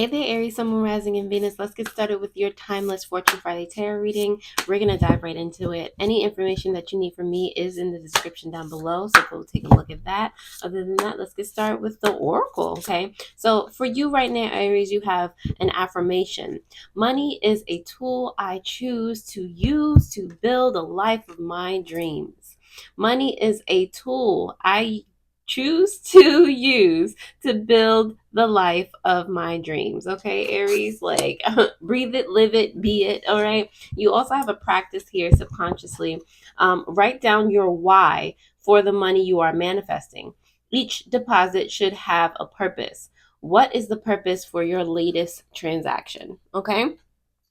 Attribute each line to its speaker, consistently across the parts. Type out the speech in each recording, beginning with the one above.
Speaker 1: Hey there, Aries, Sun, Moon, Rising, and Venus. Let's get started with your Timeless Fortune Friday Tarot reading. We're going to dive right into it. Any information that you need from me is in the description down below, so go take a look at that. Other than that, let's get started with the Oracle, okay? So for you right now, Aries, you have an affirmation. Money is a tool I choose to use to build a life of my dreams. Money is a tool I choose to use to build the life of my dreams. Okay, Aries, like breathe it, live it, be it. All right. You also have a practice here subconsciously. Write down your why for the money you are manifesting. Each deposit should have a purpose. What is the purpose for your latest transaction? Okay.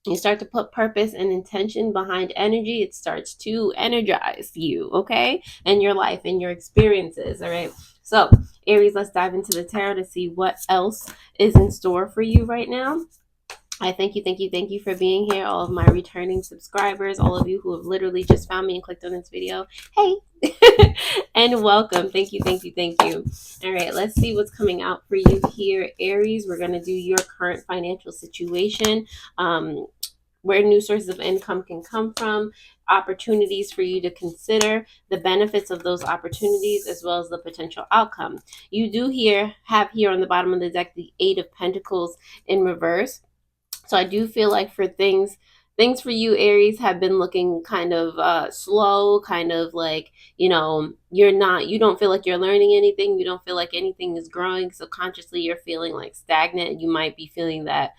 Speaker 1: You start to put purpose and intention behind energy, it starts to energize you, okay? And your life and your experiences, all right? So, Aries, let's dive into the tarot to see what else is in store for you right now. I thank you for being here. All of my returning subscribers, all of you who have literally just found me and clicked on this video. Hey, and welcome. Thank you, thank you, thank you. All right, let's see what's coming out for you here, Aries. We're going to do your current financial situation. Where new sources of income can come from, opportunities for you to consider, the benefits of those opportunities, as well as the potential outcome. You do have here on the bottom of the deck the Eight of Pentacles in reverse. So I do feel like for things for you, Aries, have been looking kind of slow, kind of like, you don't feel like you're learning anything. You don't feel like anything is growing. Subconsciously, you're feeling like stagnant. You might be feeling that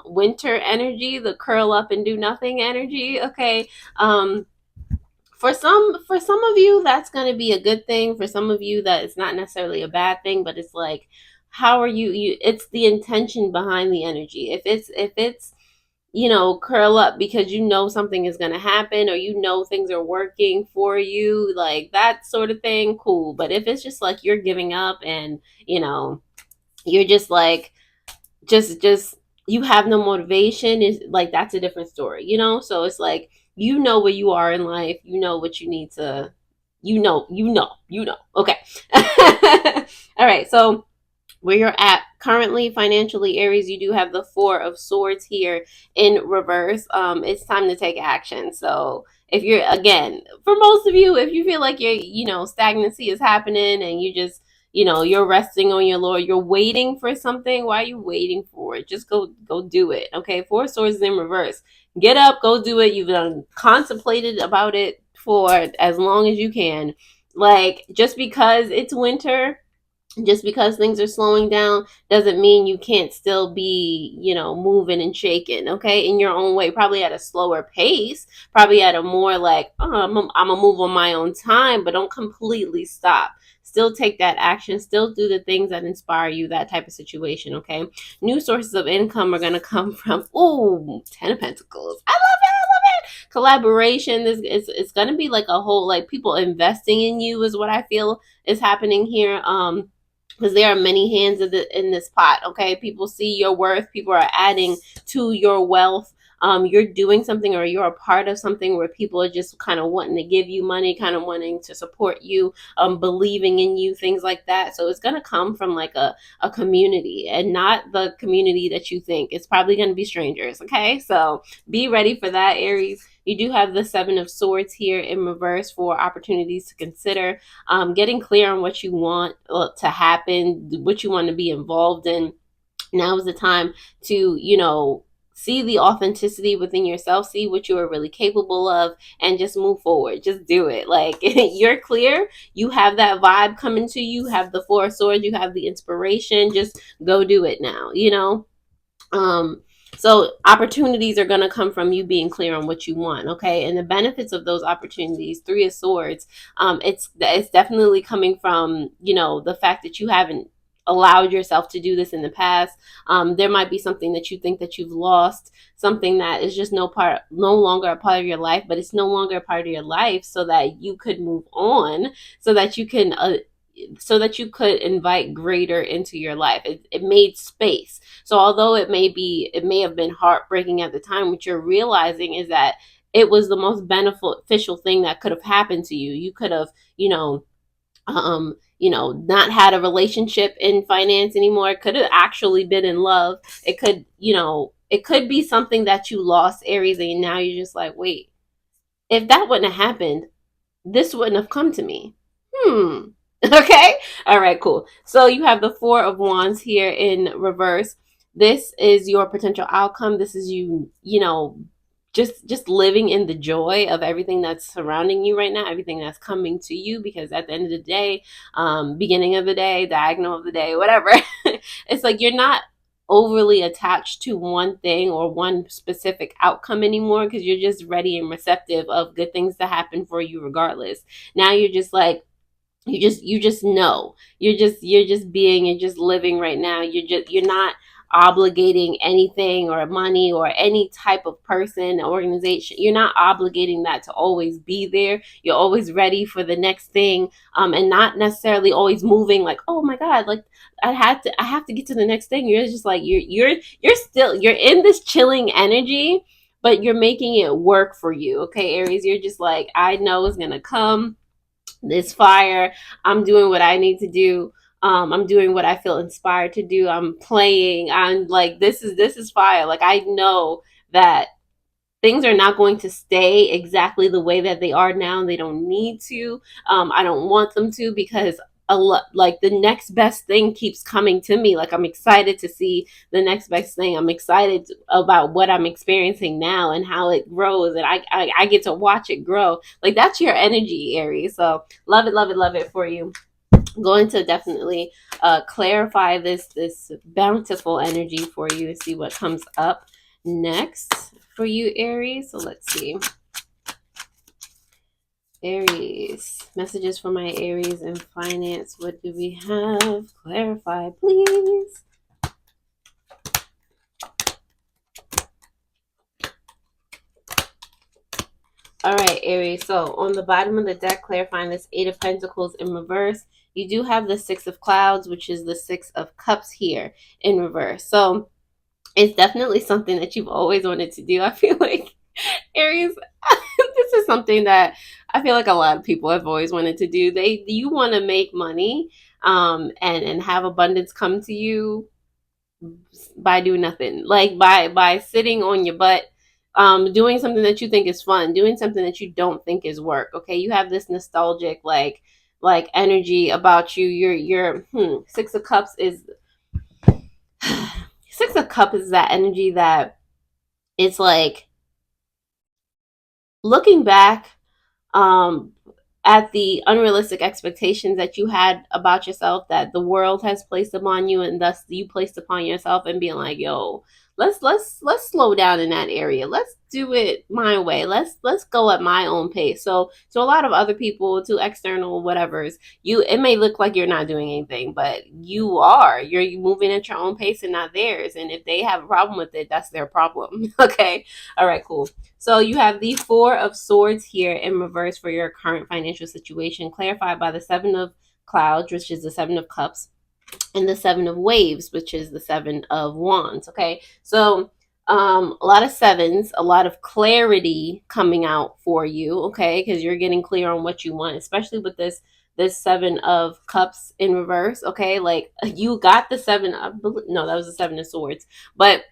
Speaker 1: winter energy, the curl up and do nothing energy. Okay. For some of you, that's going to be a good thing. For some of you, that it's not necessarily a bad thing, but it's like, how are you it's the intention behind the energy. If it's curl up because something is going to happen, or things are working for you, like that sort of thing, cool. But if it's just like you're giving up and you're just like just you have no motivation, is like, that's a different story. So it's like, where you are in life, what you need to, okay. All right, so where you're at currently financially, Aries, you do have the Four of Swords here in reverse. It's time to take action. So if you're, again, for most of you, if you feel like stagnancy is happening and you're resting on your Lord, you're waiting for something. Why are you waiting for it? Just go do it. Okay. Four of Swords is in reverse. Get up, go do it. You've contemplated about it for as long as you can. Like, just because it's winter, just because things are slowing down, doesn't mean you can't still be, moving and shaking, okay, in your own way, probably at a slower pace, probably at a more like, I'm gonna move on my own time, but don't completely stop. Still take that action, still do the things that inspire you, that type of situation, okay? New sources of income are gonna come from, Ten of Pentacles. I love it. Collaboration. It's gonna be like a whole, like, people investing in you is what I feel is happening here. Because there are many hands in this pot, okay? People see your worth. People are adding to your wealth. You're doing something, or you're a part of something where people are just kind of wanting to give you money, kind of wanting to support you, believing in you, things like that. So it's going to come from like a community, and not the community that you think. It's probably going to be strangers, okay? So be ready for that, Aries. You do have the Seven of Swords here in reverse for opportunities to consider, getting clear on what you want to happen, what you want to be involved in. Now is the time to, see the authenticity within yourself, see what you are really capable of, and just move forward. Just do it. Like, you're clear. You have that vibe coming to you. You have the Four of Swords. You have the inspiration. Just go do it now. So opportunities are going to come from you being clear on what you want, okay? And the benefits of those opportunities, Three of Swords, it's definitely coming from, the fact that you haven't allowed yourself to do this in the past. There might be something that you think that you've lost, something that is just no longer a part of your life, but it's no longer a part of your life, so that you could move on, so that you could invite greater into your life. It made space. So although it may have been heartbreaking at the time, what you're realizing is that it was the most beneficial thing that could have happened to you. You could have, not had a relationship in finance anymore. It could have actually been in love. It could, it could be something that you lost, Aries, and now you're just like, wait, if that wouldn't have happened, this wouldn't have come to me. Okay. All right, cool. So you have the Four of Wands here in reverse. This is your potential outcome. This is you, just living in the joy of everything that's surrounding you right now, everything that's coming to you, because at the end of the day, beginning of the day, diagonal of the day, whatever, it's like you're not overly attached to one thing or one specific outcome anymore, because you're just ready and receptive of good things to happen for you regardless. Now you're just like, you just know, you're just living right now. You're not obligating anything or money or any type of person, organization. You're not obligating that to always be there. You're always ready for the next thing, and not necessarily always moving like, oh my god, like I have to get to the next thing. You're just like, you're in this chilling energy, but you're making it work for you. Okay, Aries, you're just like, I know it's gonna come, this fire. I'm doing what I need to do. I'm doing what I feel inspired to do. I'm playing. I'm like, this is fire. Like, I know that things are not going to stay exactly the way that they are now. They don't need to. I don't want them to, because like the next best thing keeps coming to me. Like, I'm excited to see the next best thing. I'm excited about what I'm experiencing now and how it grows, and I get to watch it grow. Like, that's your energy, Aries. So love it, love it, love it for you. Going to definitely clarify this bountiful energy for you to see what comes up next for you, Aries. So let's see. Aries, messages for my Aries in finance. What do we have? Clarify, please. All right, Aries. So on the bottom of the deck, clarifying this Eight of Pentacles in reverse, you do have the Six of Clouds, which is the Six of Cups here in reverse. So it's definitely something that you've always wanted to do. I feel like, Aries, this is something that I feel like a lot of people have always wanted to do. You want to make money, and have abundance come to you by doing nothing. Like, by sitting on your butt, doing something that you think is fun, doing something that you don't think is work. Okay, you have this nostalgic like energy about you. Your Six of Cups is Six of Cups is that energy that it's like looking back, um at the unrealistic expectations that you had about yourself, that the world has placed upon you, and thus you placed upon yourself, and being like, yo, let's slow down in that area. Let's do it my way. Let's go at my own pace. So a lot of other people, to external whatever's, it may look like you're not doing anything, but you're moving at your own pace and not theirs. And if they have a problem with it, that's their problem. Okay. All right, cool. So you have the Four of Swords here in reverse for your current financial situation, clarified by the Seven of Clouds, which is the Seven of Cups, and the Seven of Waves, which is the Seven of Wands. Okay, so a lot of sevens, a lot of clarity coming out for you. Okay, because you're getting clear on what you want, especially with this Seven of Cups in reverse. Okay, like you got the Seven of, no, that was the Seven of Swords, but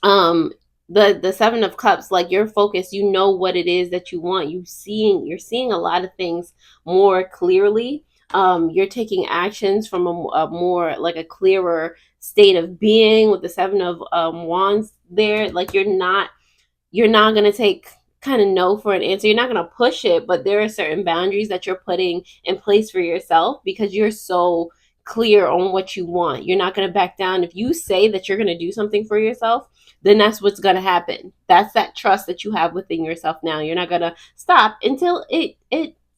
Speaker 1: the Seven of Cups, like your focus, you know what it is that you want. You're seeing a lot of things more clearly. You're taking actions from a more like a clearer state of being with the Seven of Wands there. Like you're not going to take kind of no for an answer. You're not going to push it, but there are certain boundaries that you're putting in place for yourself because you're so clear on what you want. You're not going to back down. If you say that you're going to do something for yourself, then that's what's going to happen. That's that trust that you have within yourself now. You're not going to stop until it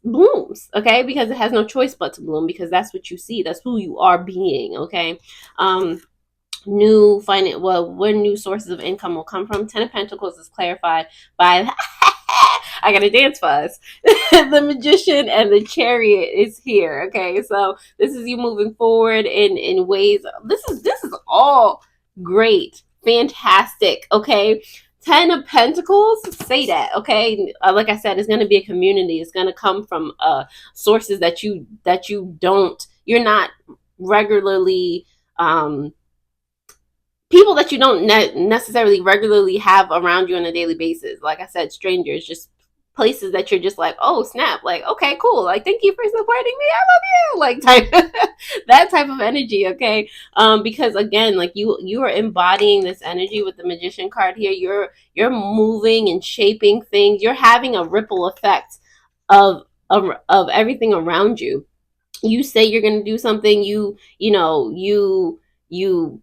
Speaker 1: blooms, okay? Because it has no choice but to bloom, because that's what you see. That's who you are being, okay? Where new sources of income will come from. Ten of Pentacles is clarified by I gotta dance for us. The Magician and the Chariot is here. Okay, so this is you moving forward in ways. This is all great, fantastic. Okay, Ten of Pentacles, say that, okay? Like I said, it's going to be a community. It's going to come from sources that you're not regularly, people that you don't necessarily regularly have around you on a daily basis. Like I said, strangers, just places that you're just like, oh snap, like okay, cool, like thank you for supporting me, I love you, like type that type of energy, okay? Because again, like you are embodying this energy with the Magician card here. You're moving and shaping things. You're having a ripple effect of everything around you. You say you're going to do something, you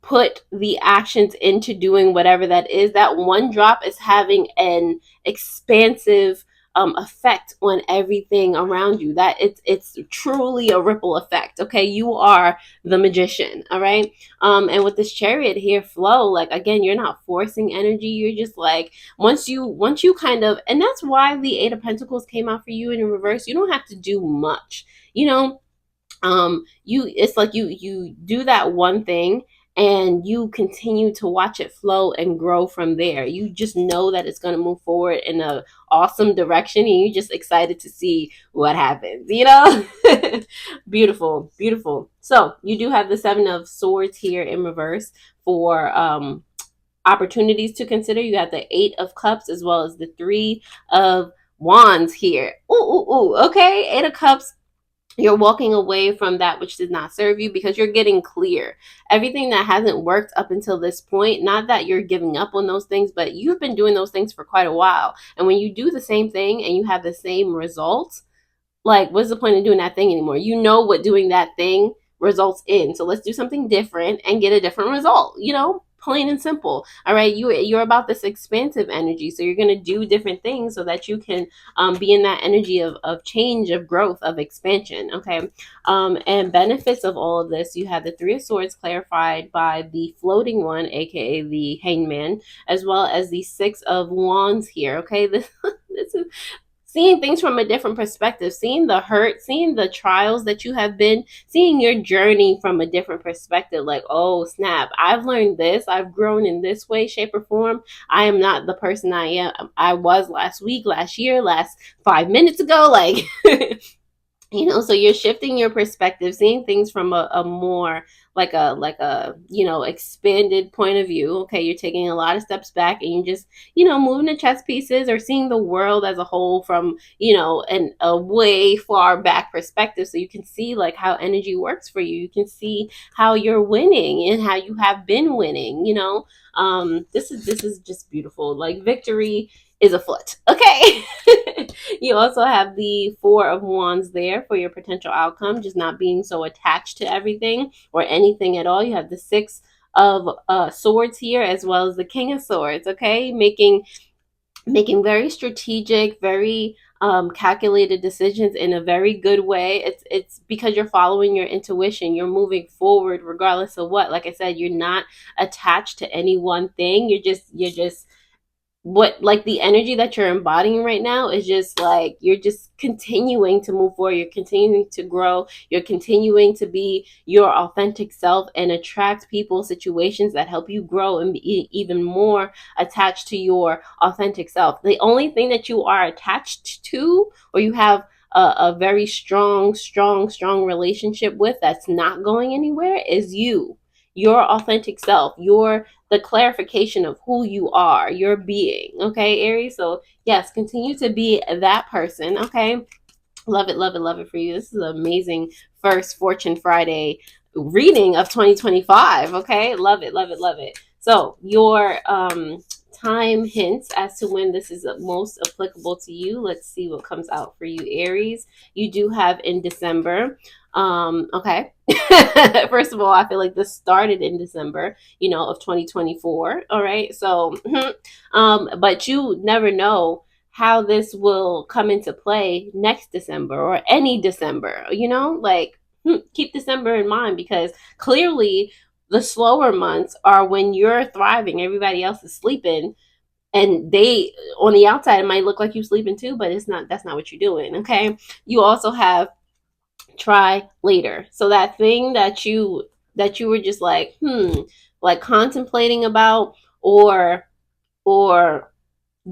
Speaker 1: put the actions into doing whatever that is. That one drop is having an expansive effect on everything around you. That it's truly a ripple effect, okay? You are the Magician, all right? And with this Chariot here flow, like again, you're not forcing energy. You're just like, once you kind of, and that's why the Eight of Pentacles came out for you in reverse. You don't have to do much, you know. It's like you do that one thing and you continue to watch it flow and grow from there. You just know that it's going to move forward in a awesome direction, and you're just excited to see what happens, you know. Beautiful, beautiful. So you do have the Seven of Swords here in reverse for opportunities to consider. You have the Eight of Cups as well as the Three of Wands here. Ooh, okay. Eight of Cups, you're walking away from that which did not serve you because you're getting clear. Everything that hasn't worked up until this point, not that you're giving up on those things, but you've been doing those things for quite a while. And when you do the same thing and you have the same results, like what's the point of doing that thing anymore? You know what doing that thing results in. So let's do something different and get a different result, you know? Plain and simple. All right, you're about this expansive energy, so you're going to do different things so that you can be in that energy of change, of growth, of expansion. Okay. And benefits of all of this, you have the Three of Swords clarified by the floating one, aka the Hangman, as well as the Six of Wands here. Okay, this is seeing things from a different perspective, seeing the hurt, seeing the trials that you have been, seeing your journey from a different perspective. Like, oh snap, I've learned this, I've grown in this way, shape, or form. I am not the person I was last week, last year, last 5 minutes ago. Like, so you're shifting your perspective, seeing things from a more like a expanded point of view. Okay, you're taking a lot of steps back and you just moving the chess pieces, or seeing the world as a whole from an a way far back perspective, so you can see like how energy works for you. You can see how you're winning and how you have been winning. This is just beautiful. Like, victory is afoot. Okay. You also have the Four of Wands there for your potential outcome, just not being so attached to everything or anything at all. You have the Six of Swords here, as well as the King of Swords. Okay, making very strategic, very calculated decisions in a very good way. It's because you're following your intuition. You're moving forward regardless of what. Like I said, you're not attached to any one thing. You're just what, like, the energy that you're embodying right now is just like you're just continuing to move forward, you're continuing to grow, you're continuing to be your authentic self and attract people, situations that help you grow and be even more attached to your authentic self. The only thing that you are attached to, or you have a very strong relationship with, that's not going anywhere, is your authentic self, the clarification of who you are, your being. Okay, Aries? So yes, continue to be that person. Okay. Love it, love it, love it for you. This is an amazing first Fortune Friday reading of 2025. Okay. Love it, love it, love it. So your time hints as to when this is most applicable to you. Let's see what comes out for you, Aries. You do have in December. Okay. First of all, I feel like this started in December, of 2024. All right. So, but you never know how this will come into play next December or any December, like, keep December in mind, because clearly the slower months are when you're thriving, everybody else is sleeping, and they, on the outside, it might look like you sleeping too, but that's not what you're doing. Okay. You also have try later. So that thing that you were just like contemplating about, or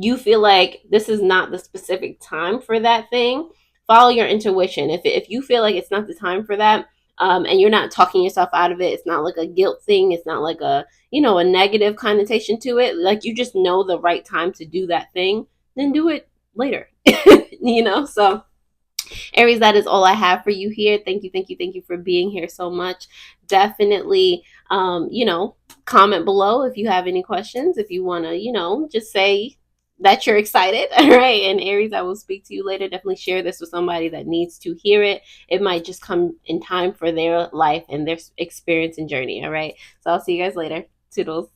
Speaker 1: you feel like this is not the specific time for that thing, follow your intuition. If you feel like it's not the time for that, and you're not talking yourself out of it, it's not like a guilt thing, it's not like a, a negative connotation to it, like you just know the right time to do that thing, then do it later. So Aries, that is all I have for you here. Thank you, thank you, thank you for being here so much. Definitely, comment below if you have any questions. If you want to, just say that you're excited. All right. And Aries, I will speak to you later. Definitely share this with somebody that needs to hear it. It might just come in time for their life and their experience and journey. All right. So I'll see you guys later. Toodles.